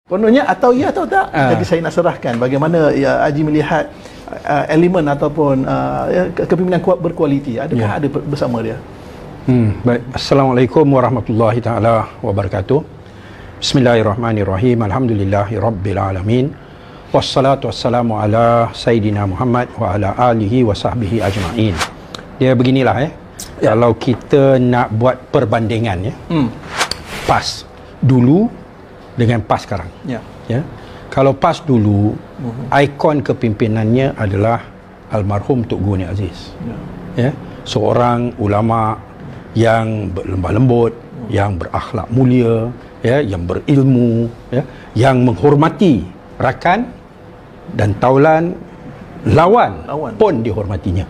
Kononnya atau ya atau tak. Jadi saya nak serahkan bagaimana ya, Haji melihat elemen ataupun kepimpinan berkualiti. Adakah ada bersama dia? Baik. Assalamualaikum warahmatullahi taala wabarakatuh. Bismillahirrahmanirrahim. Alhamdulillahi rabbil alamin. Wassalatu wassalamu ala Sayyidina Muhammad wa ala alihi wa sahbihi ajma'in. Dia beginilah kalau kita nak buat perbandingan PAS dulu dengan PAS sekarang. Kalau PAS dulu, ikon kepimpinannya adalah almarhum Tok Guru Ni Aziz. Seorang ulama yang berlembah lembut, yang berakhlak mulia, yang berilmu, yang menghormati rakan dan taulan, lawan pun dihormatinya.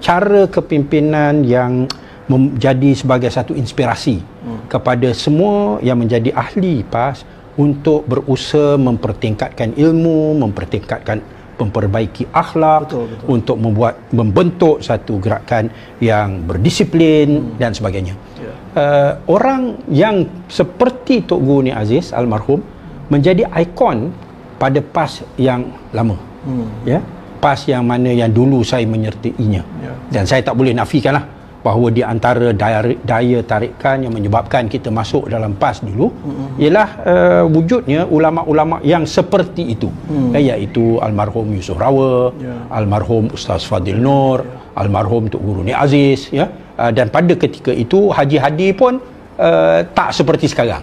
Cara kepimpinan yang menjadi sebagai satu inspirasi kepada semua yang menjadi ahli PAS untuk berusaha mempertingkatkan ilmu, memperbaiki akhlak, untuk membentuk satu gerakan yang berdisiplin dan sebagainya. Orang yang seperti Tok Guru Ni Aziz almarhum menjadi ikon pada PAS yang lama. PAS yang mana yang dulu saya menyertainya. Dan saya tak boleh nafikanlah bahawa di antara daya tarikan yang menyebabkan kita masuk dalam PAS dulu ialah wujudnya ulama-ulama yang seperti itu, iaitu almarhum Yusuf Rawa, almarhum Ustaz Fadil Nur, almarhum Tok Guru Ni Aziz, dan pada ketika itu Haji Hadi pun tak seperti sekarang,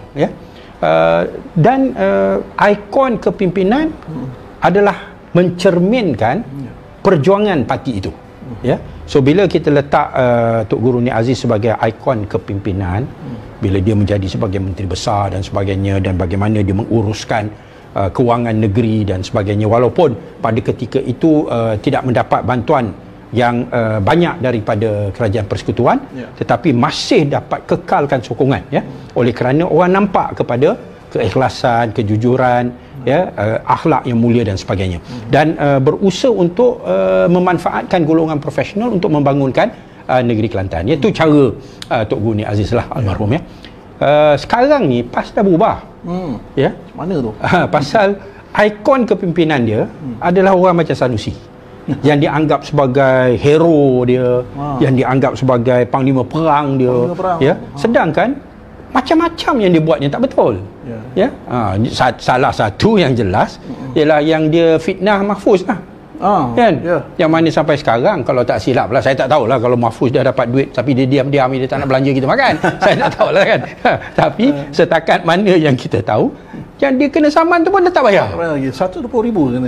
dan ikon kepimpinan adalah mencerminkan perjuangan parti itu. So bila kita letak Tok Guru Ni Aziz sebagai ikon kepimpinan, bila dia menjadi sebagai menteri besar dan sebagainya, dan bagaimana dia menguruskan kewangan negeri dan sebagainya, walaupun pada ketika itu tidak mendapat bantuan yang banyak daripada kerajaan persekutuan, tetapi masih dapat kekalkan sokongan, oleh kerana orang nampak kepada keikhlasan, kejujuran, akhlak yang mulia dan sebagainya, dan berusaha untuk memanfaatkan golongan profesional untuk membangunkan negeri Kelantan. Itu cara Tok Guru Ni Aziz lah almarhum. Sekarang ni PAS dah berubah. Mana tu? Pasal ikon kepimpinan dia adalah orang macam Sanusi yang dianggap sebagai hero dia, yang dianggap sebagai panglima perang dia, sedangkan macam-macam yang dia buat yang tak betul. Salah satu yang jelas ialah yang dia fitnah Mahfuz lah. Yang mana sampai sekarang, kalau tak silap lah, saya tak tahulah kalau Mahfuz dah dapat duit tapi dia diam-diam, dia tak nak belanja kita makan. Saya tak tahulah kan. Tapi setakat mana yang kita tahu, yang dia kena saman tu pun dia tak bayar. RM120,000 kena.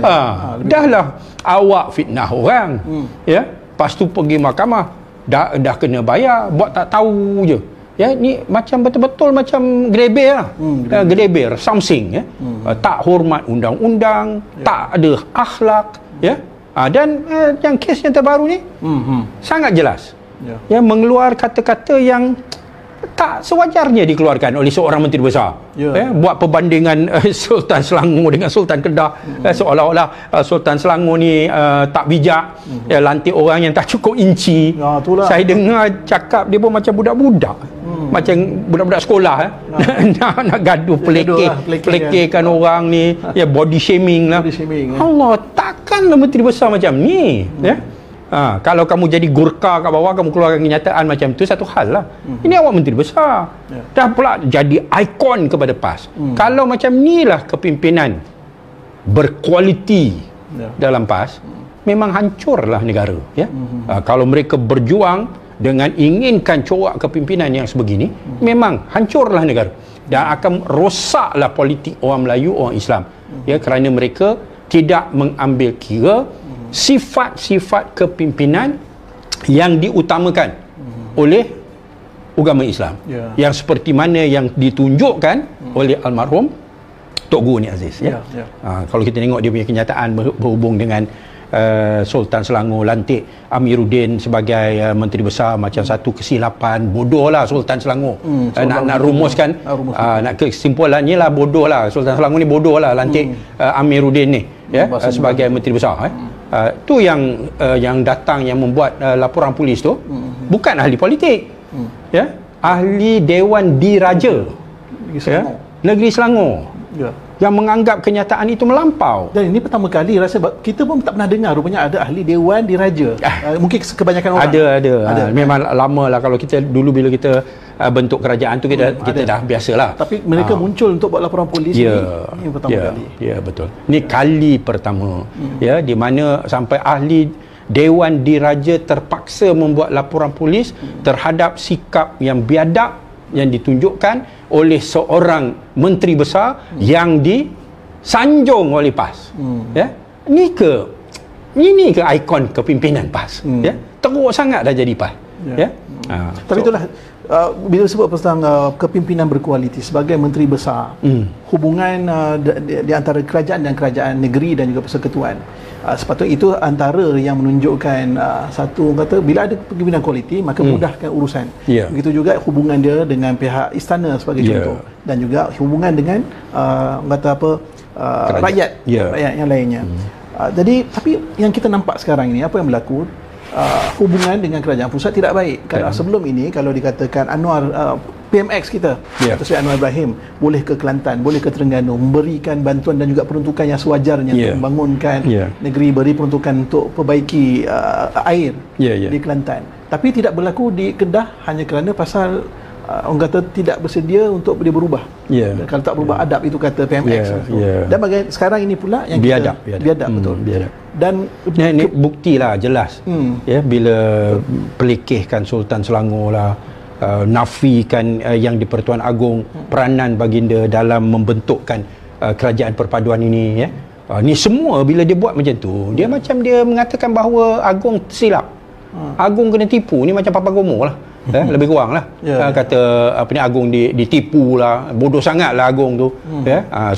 Dah lah awak fitnah orang, lepas tu pergi mahkamah, dah kena bayar, buat tak tahu je. Ni macam betul-betul macam greber lah. Greber, samsing, tak hormat undang-undang, tak ada akhlak, dan yang kes yang terbaru ni sangat jelas, mengeluar kata-kata yang tak sewajarnya dikeluarkan oleh seorang menteri besar. Buat perbandingan Sultan Selangor dengan Sultan Kedah, seolah-olah Sultan Selangor ni tak bijak, lantik orang yang tak cukup inci. Saya dengar cakap dia pun macam budak-budak, macam budak-budak sekolah, nak gaduh pelekehkan orang ni, body shaming lah. Allah, takkanlah menteri besar macam ni. Kalau kamu jadi gurkha kat bawah, kamu keluarkan kenyataan macam tu, satu hal lah. Ini awak menteri besar, dah pula jadi ikon kepada PAS. Kalau macam ni lah kepimpinan berkualiti dalam PAS, memang hancurlah negara. Kalau mereka berjuang dengan inginkan corak kepimpinan yang sebegini, memang hancurlah negara, dan akan rosaklah politik orang Melayu, orang Islam, kerana mereka tidak mengambil kira sifat-sifat kepimpinan yang diutamakan oleh agama Islam, yang seperti mana yang ditunjukkan oleh almarhum Tok Guru Ni Aziz. Kalau kita tengok dia punya kenyataan berhubung dengan Sultan Selangor lantik Amiruddin sebagai menteri besar, macam satu kesilapan, bodoh lah Sultan Selangor. Nak rumuskan, nak kesimpulannya lah bodoh lah, Sultan Selangor ni bodoh lah lantik Amiruddin ni sebagai menteri besar. Tu yang datang, yang membuat laporan polis tu bukan ahli politik, ahli Dewan Diraja Negeri Selangor. yang menganggap kenyataan itu melampau. Dan ini pertama kali rasa kita pun tak pernah dengar rupanya ada ahli Dewan Diraja. Mungkin kebanyakan orang. Ada. Memang lama lah kalau kita dulu bila kita bentuk kerajaan tu kita dah biasalah. Tapi mereka muncul untuk buat laporan polis ini pertama kali. Ya, betul. Ini kali pertama ya di mana sampai ahli Dewan Diraja terpaksa membuat laporan polis terhadap sikap yang biadab yang ditunjukkan oleh seorang menteri besar yang disanjung oleh PAS. Ya, ini ke ikon kepimpinan PAS. Ya, teruk sangat dah jadi PAS. Ya. Tapi itulah bila sebut tentang kepimpinan berkualiti sebagai menteri besar, hubungan di antara kerajaan dan kerajaan negeri dan juga persekutuan, sepatutnya itu antara yang menunjukkan satu kata bila ada kepimpinan kualiti maka mudahkan urusan. Begitu juga hubungan dia dengan pihak istana sebagai contoh, dan juga hubungan dengan rakyat yang lainnya. Jadi tapi yang kita nampak sekarang ini apa yang berlaku, hubungan dengan kerajaan pusat tidak baik. Kalau sebelum ini kalau dikatakan Anwar PMX kita, Datuk Seri Anwar Ibrahim boleh ke Kelantan, boleh ke Terengganu memberikan bantuan dan juga peruntukan yang sewajarnya untuk membangunkan negeri, beri peruntukan untuk perbaiki air di Kelantan. Tapi tidak berlaku di Kedah hanya kerana pasal orang kata tidak bersedia untuk dia berubah. Kalau tak berubah adab itu kata PMX. Dan sekarang ini pula yang biadab betul. Biadab. Dan ini buktilah jelas. Ya, bila pelikihkan Sultan Selangor lah, nafikan yang di Pertuan Agong peranan baginda dalam membentukkan kerajaan perpaduan ini, ya. Ni semua bila dia buat macam tu, dia macam dia mengatakan bahawa Agong silap. Agong kena tipu. Ni macam Papa Gomo lah. Lebih kurang lah. Kata apa ni, Agong ditipu lah, bodoh sangat lah Agong tu.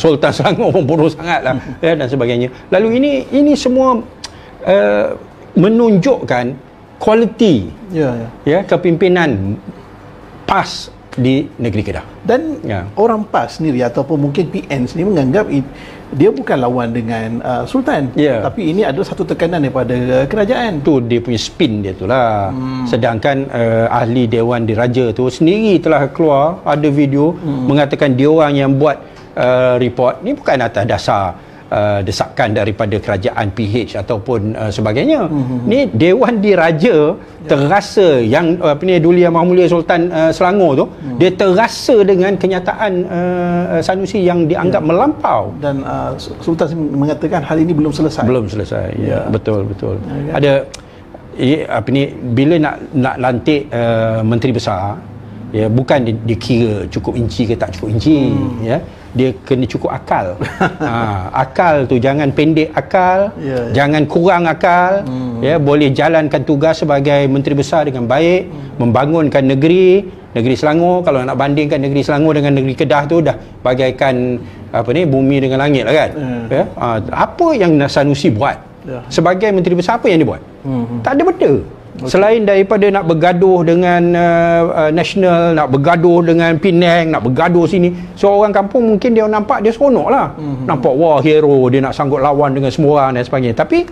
Sultan Selangor pun bodoh sangat lah, dan sebagainya. Lalu ini semua menunjukkan kualiti kepimpinan PAS di negeri Kedah. Dan orang PAS sendiri ataupun mungkin PN sendiri menganggap dia bukan lawan dengan Sultan, tapi ini adalah satu tekanan daripada kerajaan. Tu dia punya spin dia tu lah. Sedangkan ahli Dewan Diraja tu sendiri telah keluar ada video mengatakan dia orang yang buat report ni bukan atas dasar desakan daripada kerajaan PH ataupun sebagainya. Ni Dewan Diraja terasa yang apa ni, Duli Yang Maha Mulia Sultan Selangor tu, dia terasa dengan kenyataan Sanusi yang dianggap melampau, dan Sultan mengatakan hal ini belum selesai. Betul. Ada apa ni, bila nak lantik menteri besar, ya, bukan dikira cukup inci ke tak cukup inci, ya, dia kena cukup akal. Akal tu jangan pendek akal, jangan kurang akal, ya, boleh jalankan tugas sebagai menteri besar dengan baik, membangunkan negeri Selangor. Kalau nak bandingkan negeri Selangor dengan negeri Kedah tu dah bagaikan apa ni, bumi dengan langit lah kan. Apa yang Sanusi buat sebagai menteri besar, apa yang dia buat? Tak ada benda. Selain daripada nak bergaduh dengan Nasional, nak bergaduh dengan Penang, nak bergaduh sini. So orang kampung mungkin dia nampak dia seronok lah. Nampak wah hero, dia nak sanggup lawan dengan semua orang dan sebagainya. Tapi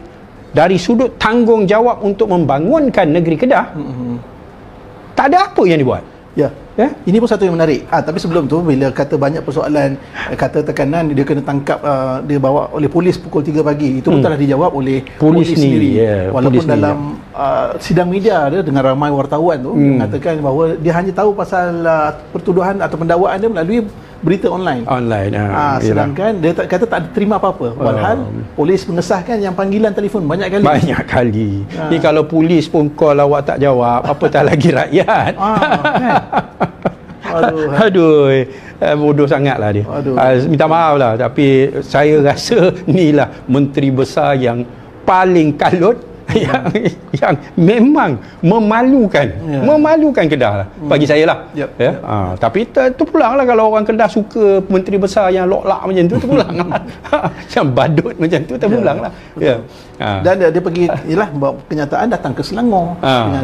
dari sudut tanggungjawab untuk membangunkan negeri Kedah, tak ada apa yang dibuat. Ini pun satu yang menarik. Tapi sebelum tu, bila kata banyak persoalan, kata tekanan dia kena tangkap, dia bawa oleh polis pukul 3 pagi, itu pun telah dijawab oleh polis sendiri. Walaupun dalam sidang media dia dengan ramai wartawan tu mengatakan bahawa dia hanya tahu pasal pertuduhan atau pendakwaan dia melalui berita online. Sedangkan dia kata tak ada terima apa-apa. Walhal polis mengesahkan yang panggilan telefon banyak kali. Ni kalau polis pun call awak tak jawab, apatah lagi rakyat. Aduh, bodoh sangatlah dia. Minta maaf lah, tapi saya rasa inilah menteri besar yang paling kalut, yang memang memalukan Kedah lah, bagi saya lah. Tapi terpulang lah kalau orang Kedah suka menteri besar yang loklak macam tu, terpulang lah. Yang badut macam tu, terpulang lah. Dan dia pergi bawa kenyataan datang ke Selangor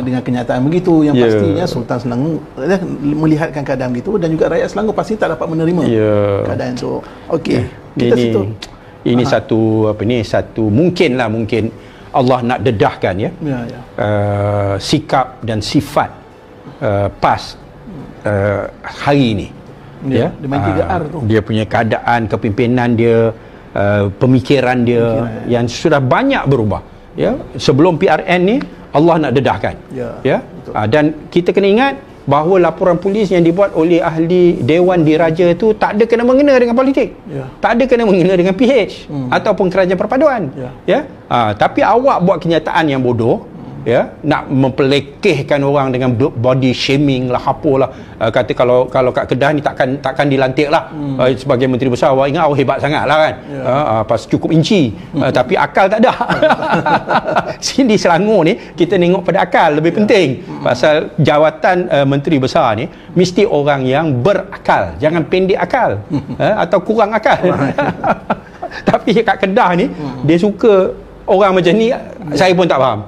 dengan kenyataan begitu, yang pastinya Sultan Selangor melihatkan keadaan begitu, dan juga rakyat Selangor pasti tak dapat menerima keadaan itu. Okey, kita situ. Ini satu apa ni, satu mungkin Allah nak dedahkan sikap dan sifat PAS hari ini. Ya, dia main 3R tu. Dia punya keadaan, kepimpinan dia, pemikiran dia yang sudah banyak berubah. Ya, sebelum PRN ni Allah nak dedahkan. Ya. Dan kita kena ingat bahawa laporan polis yang dibuat oleh ahli Dewan Diraja itu tak ada kena mengena dengan politik. Tak ada kena mengena dengan PH ataupun kerajaan perpaduan. Ya. Tapi awak buat kenyataan yang bodoh, ya, nak mempelekehkan orang dengan body shaming lah, apalah, kata kalau kat Kedah ni takkan dilantik lah sebagai menteri besar. Awak ingat awak hebat sangat lah kan, pas cukup inci, tapi akal tak ada. Sini Selangor ni kita tengok pada akal lebih penting. Pasal jawatan menteri besar ni mesti orang yang berakal, jangan pendek akal atau kurang akal. Tapi kat Kedah ni dia suka orang macam ni. Saya pun tak faham.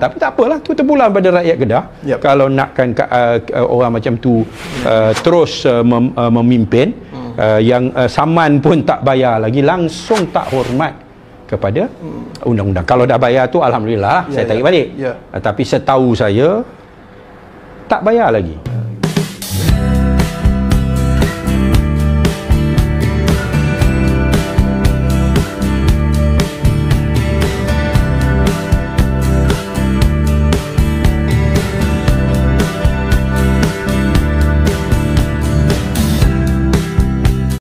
Tapi tak apalah, tu terpulang pada rakyat Kedah. Kalau nakkan orang macam tu terus memimpin, yang saman pun tak bayar lagi, langsung tak hormat kepada undang-undang. Kalau dah bayar tu alhamdulillah, saya tarik balik. Tapi setahu saya tak bayar lagi.